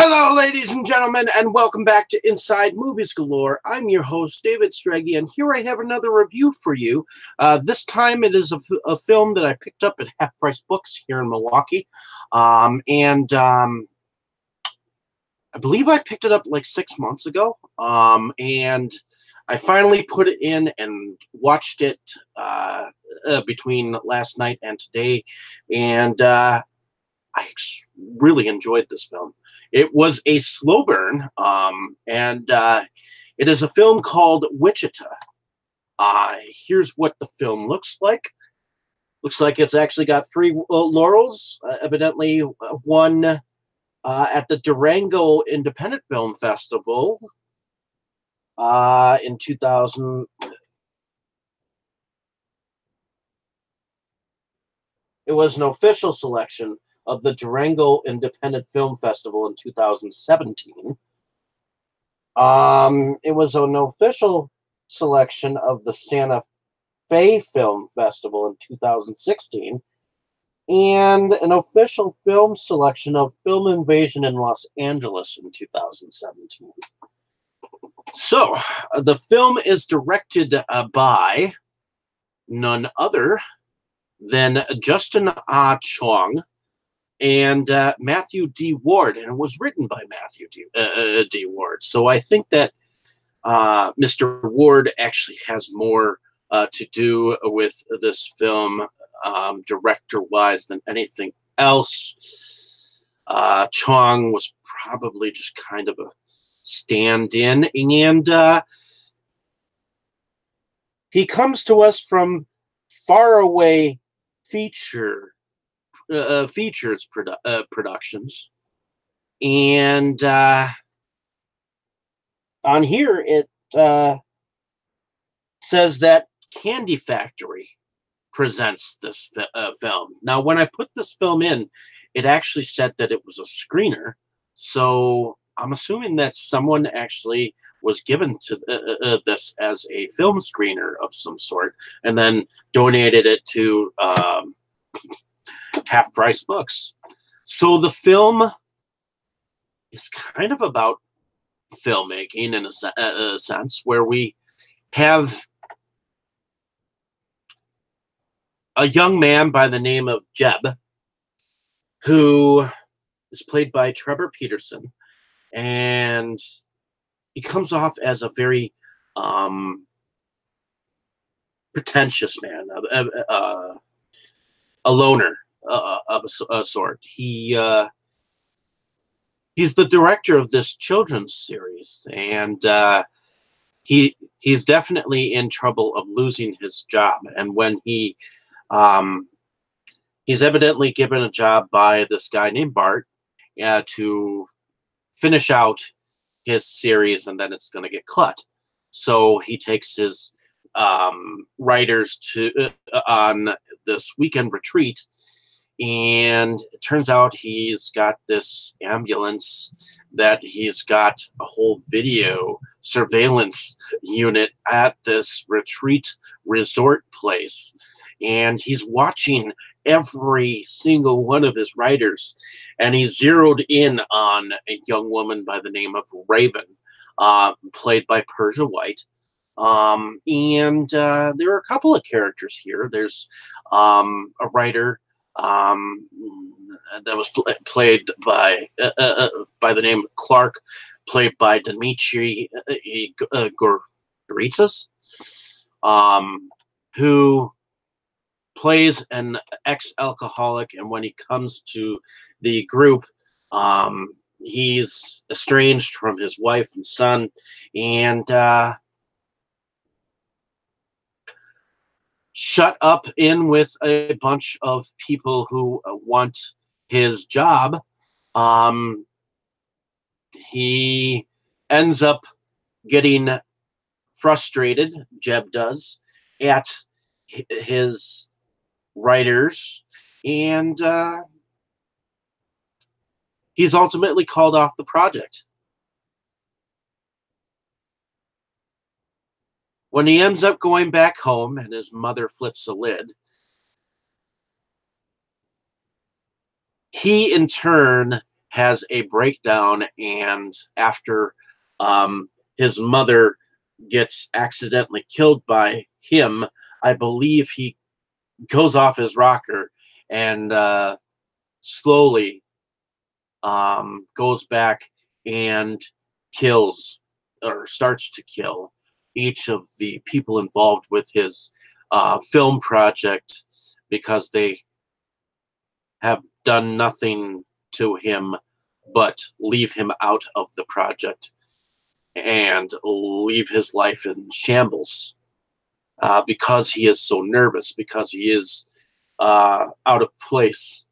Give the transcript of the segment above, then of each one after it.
Hello, ladies and gentlemen, and welcome back to Inside Movies Galore. I'm your host, David Strege, and here I have another review for you. This time it is a film that I picked up at Half Price Books here in Milwaukee. I believe I picked it up like 6 months ago, and I finally put it in and watched it between last night and today, and I really enjoyed this film. It was a slow burn, and it is a film called Wichita. Here's what the film looks like. Looks like it's actually got three laurels, evidently one at the Durango Independent Film Festival in 2000. It was an official selection of the Durango Independent Film Festival in 2017. It was an official selection of the Santa Fe Film Festival in 2016, and an official film selection of Film Invasion in Los Angeles in 2017. So, the film is directed by none other than Justin Chong and Matthew D. Ward, and it was written by Matthew D. Ward. So I think that Mr. Ward actually has more to do with this film director-wise than anything else. Chong was probably just kind of a stand-in, and he comes to us from Faraway Features Productions, and on here it says that Candy Factory presents this film. Now, when I put this film in, it actually said that it was a screener, so I'm assuming that someone actually was given to this as a film screener of some sort, and then donated it to Half Price Books. So the film is kind of about filmmaking in a sense, where we have a young man by the name of Jeb, who is played by Trevor Peterson, and he comes off as a very pretentious man, a loner of a sort. He's the director of this children's series, and he's definitely in trouble of losing his job. And when he's evidently given a job by this guy named Bart to finish out his series, and then it's going to get cut. So he takes his writers to on this weekend retreat, and it turns out he's got this ambulance that he's got a whole video surveillance unit at this retreat resort place, and he's watching every single one of his writers, and he's zeroed in on a young woman by the name of Raven, played by Persia White. And there are a couple of characters here. There's a writer that was played by the name of Clark, played by Dimitri Goritsas, who plays an ex-alcoholic, and when he comes to the group, he's estranged from his wife and son, and shut up in with a bunch of people who want his job. He ends up getting frustrated, Jeb does, at his writers, and he's ultimately called off the project. When he ends up going back home and his mother flips a lid, he in turn has a breakdown, and after his mother gets accidentally killed by him, I believe he goes off his rocker and slowly goes back and kills, or starts to kill, each of the people involved with his film project, because they have done nothing to him but leave him out of the project and leave his life in shambles, because he is so nervous, because he is out of place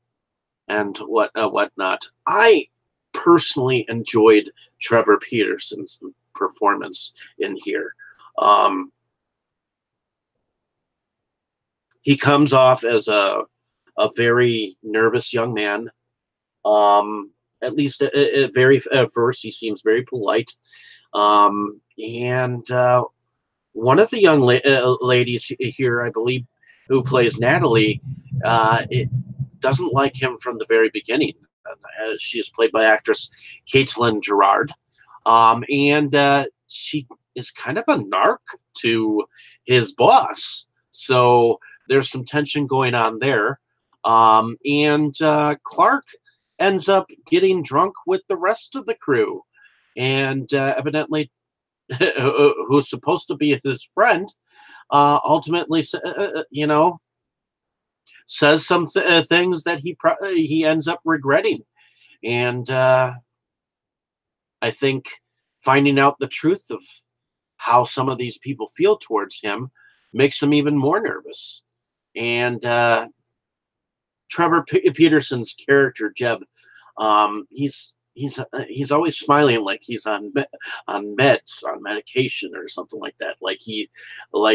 and whatnot. I personally enjoyed Trevor Peterson's performance in here. He comes off as a very nervous young man. At least at first, he seems very polite. And one of the young ladies here, I believe, who plays Natalie, it doesn't like him from the very beginning. She is played by actress Caitlin Gerard, and she is kind of a narc to his boss. So there's some tension going on there. And Clark ends up getting drunk with the rest of the crew, and evidently, who's supposed to be his friend, ultimately, says some things that he ends up regretting. And I think finding out the truth of how some of these people feel towards him makes him even more nervous. And Trevor Peterson's character Jeb, he's always smiling like he's on meds, on medication or something like that. Like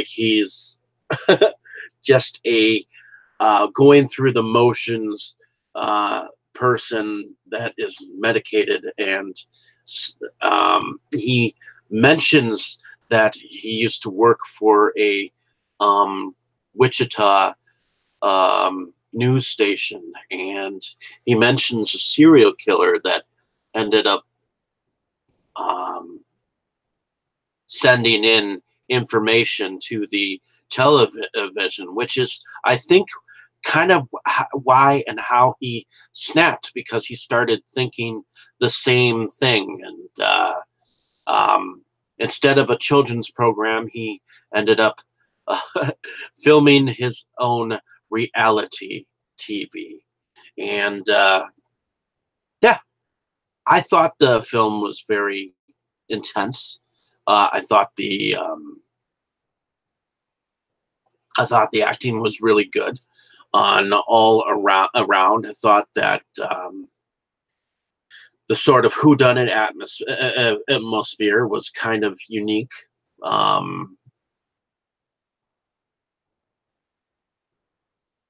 he's just a going through the motions person that is medicated. And he mentions that he used to work for a Wichita news station, and he mentions a serial killer that ended up sending in information to the television, which is, I think, kind of why and how he snapped, because he started thinking the same thing. And instead of a children's program, he ended up filming his own reality TV. And yeah, I thought the film was very intense. I thought the acting was really good on all around. I thought that the sort of whodunit atmosphere was kind of unique.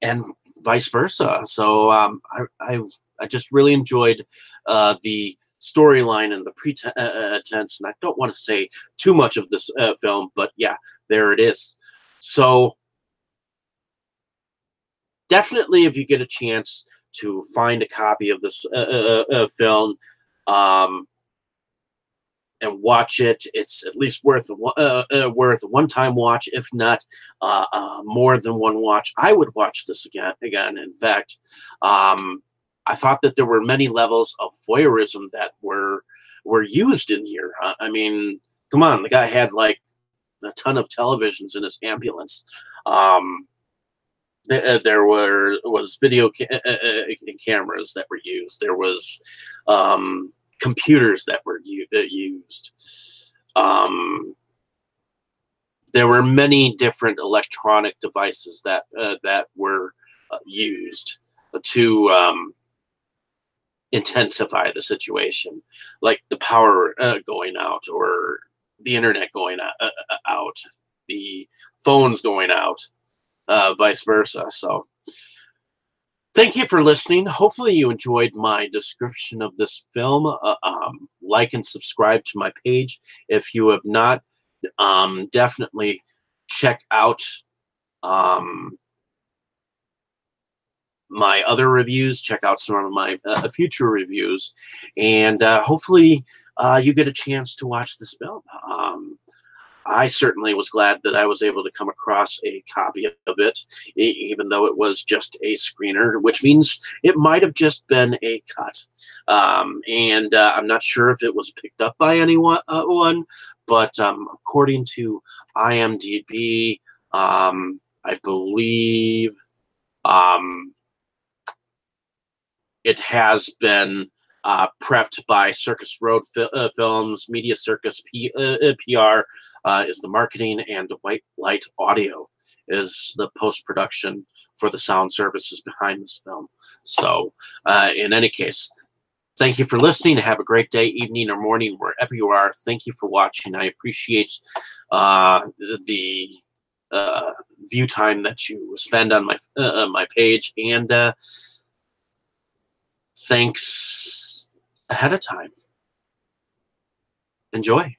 And vice versa. So I just really enjoyed the storyline and the pretense, and I don't want to say too much of this film, but yeah, there it is. So definitely, if you get a chance to find a copy of this film and watch it, it's at least worth a one-time watch, if not more than one watch. I would watch this again. In fact, I thought that there were many levels of voyeurism that were used in here. I mean, come on, the guy had like a ton of televisions in his ambulance. There was video cameras that were used. There was computers that were used. There were many different electronic devices that were used to intensify the situation, like the power going out, or the internet going out, the phones going out, vice versa. So thank you for listening. Hopefully you enjoyed my description of this film. Like and subscribe to my page if you have not. Definitely check out my other reviews, check out some of my future reviews, and hopefully you get a chance to watch this film. I certainly was glad that I was able to come across a copy of it, even though it was just a screener, which means it might have just been a cut. And I'm not sure if it was picked up by anyone, but according to IMDb, I believe it has been prepped by Circus Road Films, Media Circus PR is the marketing, and White Light Audio is the post-production for the sound services behind this film. So in any case, thank you for listening. Have a great day, evening, or morning, wherever you are. Thank you for watching. I appreciate the view time that you spend on my page, and thanks ahead of time. Enjoy.